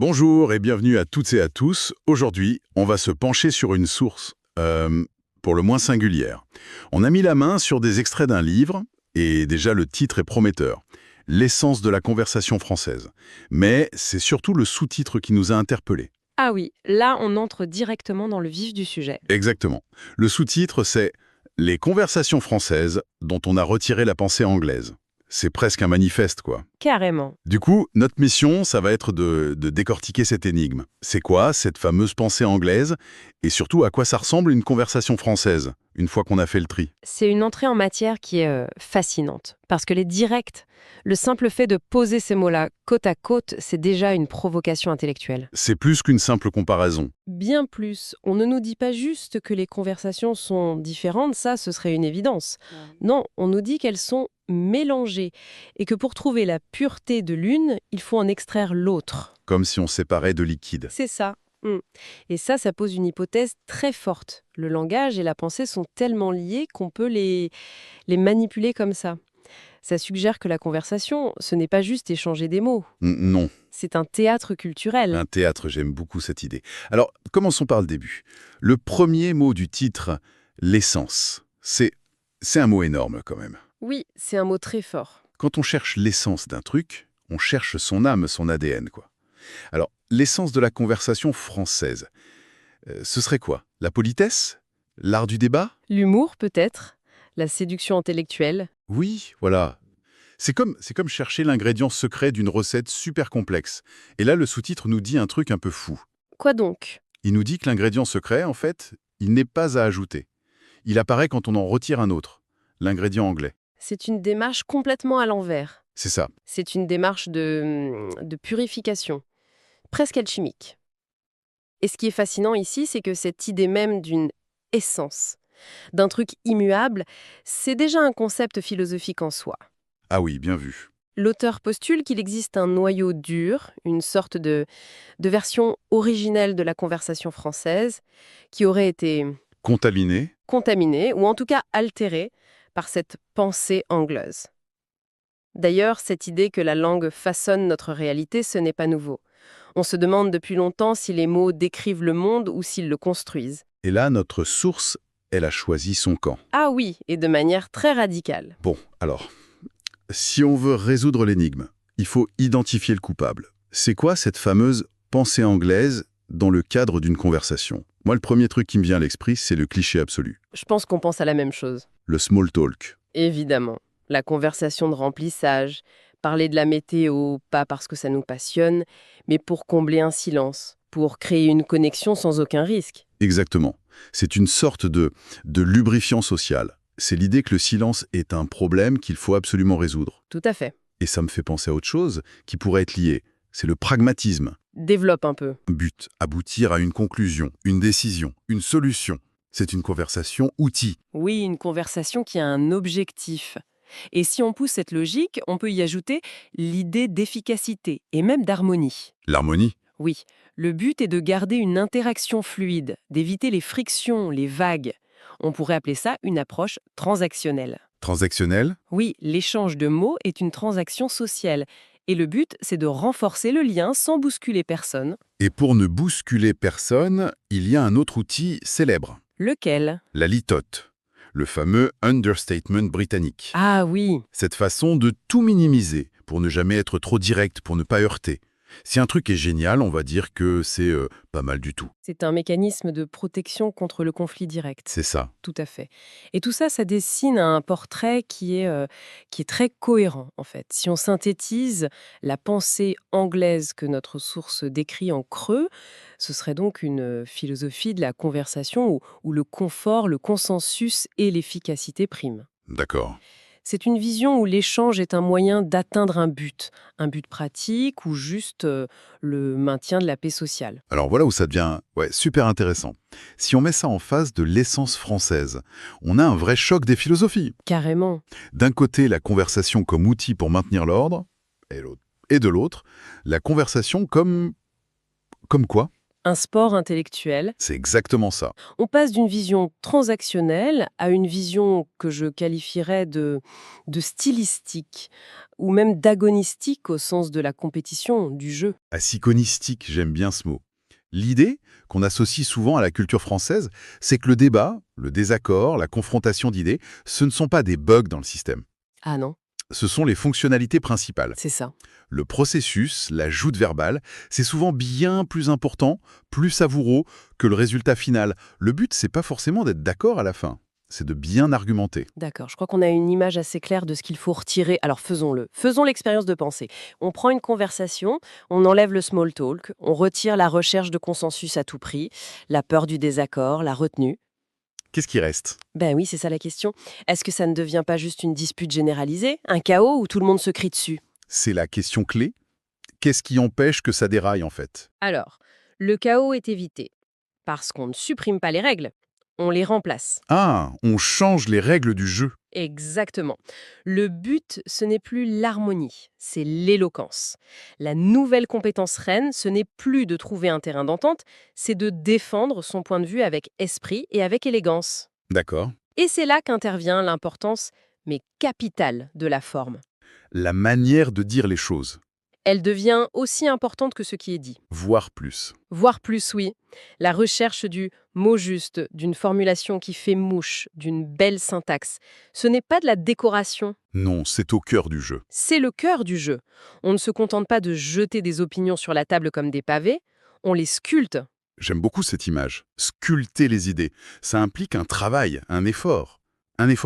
Bonjour et bienvenue à toutes et à tous. Aujourd'hui, on va se pencher sur une source, pour le moins singulière. On a mis la main sur des extraits d'un livre, et déjà le titre est prometteur. L'essence de la conversation française. Mais c'est surtout le sous-titre qui nous a interpellés. Ah oui, là on entre directement dans le vif du sujet. Exactement. Le sous-titre, c'est «Les conversations françaises dont on a retiré la pensée anglaise». C'est presque un manifeste, quoi. Carrément. Du coup, notre mission, ça va être de décortiquer cette énigme. C'est quoi cette fameuse pensée anglaise? Et surtout, à quoi ça ressemble une conversation française, une fois qu'on a fait le tri? C'est une entrée en matière qui est fascinante. Parce que les directs, le simple fait de poser ces mots-là côte à côte, c'est déjà une provocation intellectuelle. C'est plus qu'une simple comparaison. Bien plus, on ne nous dit pas juste que les conversations sont différentes, ça ce serait une évidence. Non, on nous dit qu'elles sont mélangées et que pour trouver la pureté de l'une, il faut en extraire l'autre. Comme si on séparait de liquide. C'est ça. Et ça pose une hypothèse très forte. Le langage et la pensée sont tellement liés qu'on peut les manipuler comme ça. Ça suggère que la conversation, ce n'est pas juste échanger des mots. Non, C'est un théâtre culturel. un théâtre, j'aime beaucoup cette idée. Alors, commençons par le début. Le premier mot du titre, l'essence, c'est un mot énorme quand même. Oui, c'est un mot très fort. Quand on cherche l'essence d'un truc, on cherche son âme, son ADN, quoi. Alors, l'essence de la conversation française, ce serait quoi? La politesse? L'art du débat? L'humour, peut-être. La séduction intellectuelle. Oui, voilà. C'est comme chercher l'ingrédient secret d'une recette super complexe. Et là, le sous-titre nous dit un truc un peu fou. Quoi donc? Il nous dit que l'ingrédient secret, en fait, il n'est pas à ajouter. Il apparaît quand on en retire un autre, l'ingrédient anglais. C'est une démarche complètement à l'envers. C'est ça. C'est une démarche de purification, presque alchimique. Et ce qui est fascinant ici, c'est que cette idée même d'une essence, d'un truc immuable, c'est déjà un concept philosophique en soi. Ah oui, bien vu. L'auteur postule qu'il existe un noyau dur, une sorte de version originelle de la conversation française, qui aurait été Contaminé? contaminée, ou en tout cas altérée, par cette pensée anglaise. D'ailleurs, cette idée que la langue façonne notre réalité, ce n'est pas nouveau. On se demande depuis longtemps si les mots décrivent le monde ou s'ils le construisent. Et là, notre source, elle a choisi son camp. Ah oui, et de manière très radicale. Bon, alors, si on veut résoudre l'énigme, il faut identifier le coupable. C'est quoi cette fameuse pensée anglaise dans le cadre d'une conversation? Moi, le premier truc qui me vient à l'esprit, c'est le cliché absolu. Je pense qu'on pense à la même chose. Le small talk. Évidemment. La conversation de remplissage, parler de la météo, pas parce que ça nous passionne, mais pour combler un silence, pour créer une connexion sans aucun risque. Exactement. C'est une sorte de lubrifiant social. C'est l'idée que le silence est un problème qu'il faut absolument résoudre. Tout à fait. Et ça me fait penser à autre chose qui pourrait être lié. C'est le pragmatisme. Développe un peu. But, aboutir à une conclusion, une décision, une solution. C'est une conversation outil. Oui, une conversation qui a un objectif. Et si on pousse cette logique, on peut y ajouter l'idée d'efficacité et même d'harmonie. L'harmonie. Oui, le but est de garder une interaction fluide, d'éviter les frictions, les vagues. On pourrait appeler ça une approche transactionnelle. Transactionnel. Oui, l'échange de mots est une transaction sociale. Et le but, c'est de renforcer le lien sans bousculer personne. Et pour ne bousculer personne, il y a un autre outil célèbre. Lequel? La litote. Le fameux understatement britannique. Ah oui, Cette façon de tout minimiser, pour ne jamais être trop direct, pour ne pas heurter. Si un truc est génial, on va dire que c'est pas mal du tout. c'est un mécanisme de protection contre le conflit direct. C'est ça. Tout à fait. Et tout ça, ça dessine un portrait qui est très cohérent, en fait. Si on synthétise la pensée anglaise que notre source décrit en creux, ce serait donc une philosophie de la conversation où le confort, le consensus et l'efficacité priment. D'accord. C'est une vision où l'échange est un moyen d'atteindre un but pratique ou juste le maintien de la paix sociale. Alors voilà où ça devient super intéressant. Si on met ça en face de l'essence française, on a un vrai choc des philosophies. Carrément. D'un côté, la conversation comme outil pour maintenir l'ordre, et de l'autre, la conversation comme quoi? Un sport intellectuel. C'est exactement ça. On passe d'une vision transactionnelle à une vision que je qualifierais de stylistique, ou même d'agonistique au sens de la compétition, du jeu. Asychonistique, j'aime bien ce mot. L'idée, qu'on associe souvent à la culture française, c'est que le débat, le désaccord, la confrontation d'idées, ce ne sont pas des bugs dans le système. Ah non, Ce sont les fonctionnalités principales. c'est ça. Le processus, la joute verbale, c'est souvent bien plus important, plus savoureux que le résultat final. Le but, c'est pas forcément d'être d'accord à la fin, c'est de bien argumenter. D'accord, je crois qu'on a une image assez claire de ce qu'il faut retirer. Alors faisons-le. Faisons l'expérience de pensée. On prend une conversation, on enlève le small talk, on retire la recherche de consensus à tout prix, la peur du désaccord, la retenue. Qu'est-ce qui reste? Ben oui, c'est ça la question. Est-ce que ça ne devient pas juste une dispute généralisée, un chaos où tout le monde se crie dessus? C'est la question clé. Qu'est-ce qui empêche que ça déraille en fait? Alors, le chaos est évité parce qu'on ne supprime pas les règles, on les remplace. Ah, on change les règles du jeu. Exactement. Le but, ce n'est plus l'harmonie, c'est l'éloquence. La nouvelle compétence reine, ce n'est plus de trouver un terrain d'entente, c'est de défendre son point de vue avec esprit et avec élégance. D'accord. Et c'est là qu'intervient l'importance, mais capitale, de la forme. La manière de dire les choses, Elle devient aussi importante que ce qui est dit. voire plus. Voire plus, oui. La recherche du mot juste, d'une formulation qui fait mouche, d'une belle syntaxe. Ce n'est pas de la décoration, Non, c'est au cœur du jeu. c'est le cœur du jeu. On ne se contente pas de jeter des opinions sur la table comme des pavés, on les sculpte. J'aime beaucoup cette image. Sculpter les idées, ça implique un travail, un effort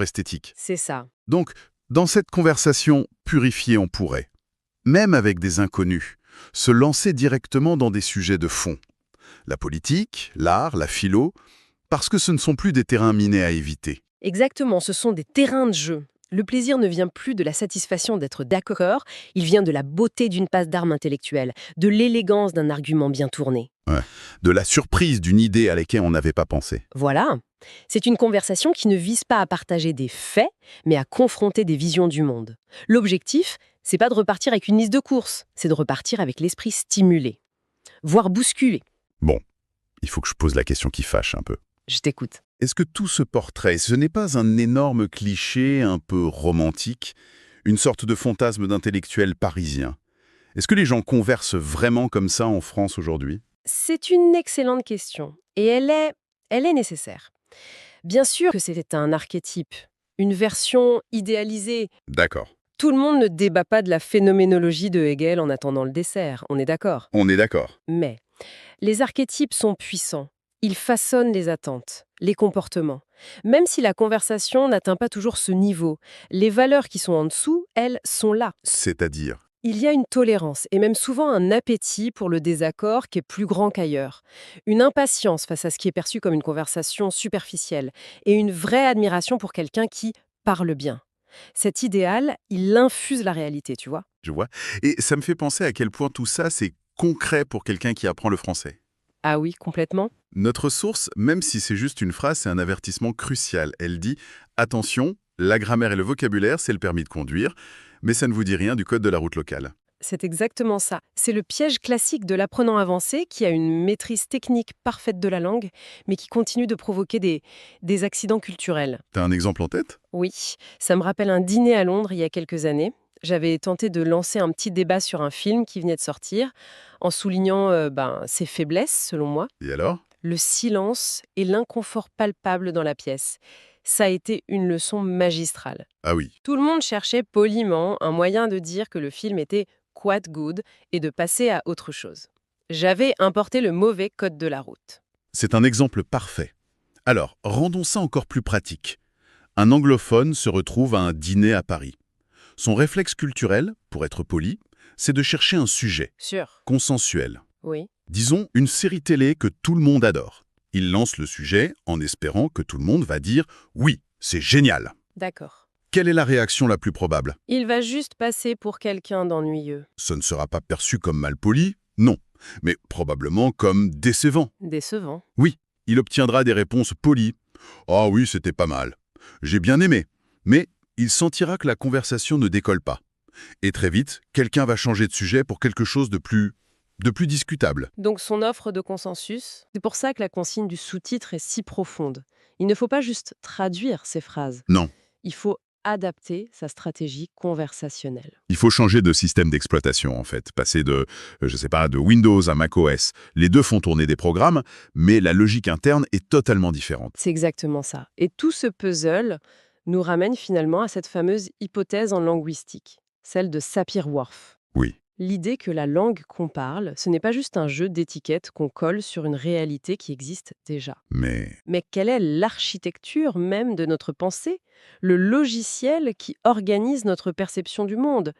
esthétique. C'est ça. Donc, dans cette conversation purifiée, on pourrait, même avec des inconnus, se lancer directement dans des sujets de fond. La politique, l'art, la philo, parce que ce ne sont plus des terrains minés à éviter. Exactement, ce sont des terrains de jeu. Le plaisir ne vient plus de la satisfaction d'être d'accord, il vient de la beauté d'une passe d'armes intellectuelle, de l'élégance d'un argument bien tourné. De la surprise d'une idée à laquelle on n'avait pas pensé. Voilà. C'est une conversation qui ne vise pas à partager des faits, mais à confronter des visions du monde. L'objectif, c'est pas de repartir avec une liste de courses, c'est de repartir avec l'esprit stimulé, voire bousculé. Bon, il faut que je pose la question qui fâche un peu. Je t'écoute. Est-ce que tout ce portrait, ce n'est pas un énorme cliché un peu romantique, une sorte de fantasme d'intellectuel parisien? Est-ce que les gens conversent vraiment comme ça en France aujourd'hui? C'est une excellente question, et elle est nécessaire. Bien sûr que c'est un archétype, une version idéalisée. D'accord. Tout le monde ne débat pas de la phénoménologie de Hegel en attendant le dessert, on est d'accord. On est d'accord. Mais les archétypes sont puissants. Ils façonnent les attentes, les comportements. Même si la conversation n'atteint pas toujours ce niveau, les valeurs qui sont en dessous, elles, sont là. C'est-à-dire? Il y a une tolérance et même souvent un appétit pour le désaccord qui est plus grand qu'ailleurs. Une impatience face à ce qui est perçu comme une conversation superficielle et une vraie admiration pour quelqu'un qui parle bien. Cet idéal, il infuse la réalité, tu vois. Je vois. Et ça me fait penser à quel point tout ça, c'est concret pour quelqu'un qui apprend le français. Ah oui, complètement. Notre source, même si c'est juste une phrase, c'est un avertissement crucial. Elle dit « Attention, la grammaire et le vocabulaire, c'est le permis de conduire, mais ça ne vous dit rien du code de la route locale. » C'est exactement ça. C'est le piège classique de l'apprenant avancé qui a une maîtrise technique parfaite de la langue, mais qui continue de provoquer des accidents culturels. T'as un exemple en tête? Oui, ça me rappelle un dîner à Londres il y a quelques années. J'avais tenté de lancer un petit débat sur un film qui venait de sortir, en soulignant ses faiblesses, selon moi, Et alors? le silence et l'inconfort palpable dans la pièce. Ça a été une leçon magistrale. Ah oui. Tout le monde cherchait poliment un moyen de dire que le film était quite good et de passer à autre chose. J'avais importé le mauvais code de la route. C'est un exemple parfait. Alors, rendons ça encore plus pratique. Un anglophone se retrouve à un dîner à Paris. Son réflexe culturel, pour être poli, c'est de chercher un sujet, Sûr. consensuel. Oui. Disons une série télé que tout le monde adore. Il lance le sujet en espérant que tout le monde va dire « Oui, c'est génial ». D'accord. Quelle est la réaction la plus probable? Il va juste passer pour quelqu'un d'ennuyeux. Ce ne sera pas perçu comme malpoli, non, mais probablement comme décevant. Décevant. Oui, il obtiendra des réponses polies. « Ah oui, c'était pas mal. J'ai bien aimé. » Mais il sentira que la conversation ne décolle pas. Et très vite, quelqu'un va changer de sujet pour quelque chose de plus de plus discutable. Donc son offre de consensus, c'est pour ça que la consigne du sous-titre est si profonde. Il ne faut pas juste traduire ces phrases, Non, il faut adapter sa stratégie conversationnelle. il faut changer de système d'exploitation, en fait. Passer je sais pas, de Windows à macOS. Les deux font tourner des programmes, mais la logique interne est totalement différente. C'est exactement ça. Et tout ce puzzle nous ramène finalement à cette fameuse hypothèse en linguistique, celle de Sapir-Whorf. Oui, L'idée que la langue qu'on parle, ce n'est pas juste un jeu d'étiquettes qu'on colle sur une réalité qui existe déjà. mais Mais quelle est l'architecture même de notre pensée? Le logiciel qui organise notre perception du monde?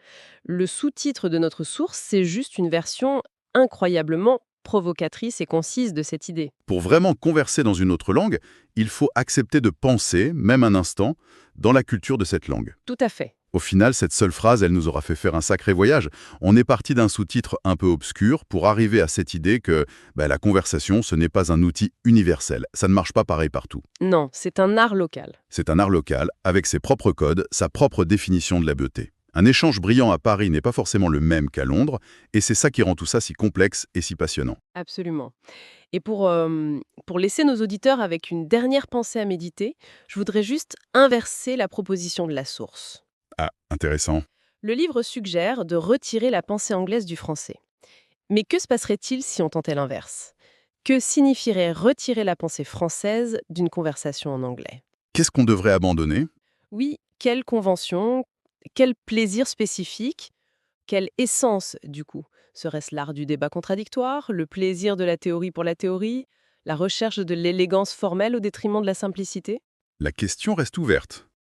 Le sous-titre de notre source, c'est juste une version incroyablement provocatrice et concise de cette idée. pour vraiment converser dans une autre langue, il faut accepter de penser, même un instant, dans la culture de cette langue. Tout à fait. Au final, cette seule phrase, elle nous aura fait faire un sacré voyage. On est parti d'un sous-titre un peu obscur pour arriver à cette idée que la conversation, ce n'est pas un outil universel. Ça ne marche pas pareil partout. Non, c'est un art local. C'est un art local, avec ses propres codes, sa propre définition de la beauté. Un échange brillant à Paris n'est pas forcément le même qu'à Londres, et c'est ça qui rend tout ça si complexe et si passionnant. Absolument. Et pour laisser nos auditeurs avec une dernière pensée à méditer, je voudrais juste inverser la proposition de la source. Ah, intéressant. Le livre suggère de retirer la pensée anglaise du français. Mais que se passerait-il si on tentait l'inverse? Que signifierait retirer la pensée française d'une conversation en anglais? Qu'est-ce qu'on devrait abandonner? Oui, quelle convention, quel plaisir spécifique, quelle essence du coup? Serait-ce l'art du débat contradictoire, le plaisir de la théorie pour la théorie, la recherche de l'élégance formelle au détriment de la simplicité? La question reste ouverte.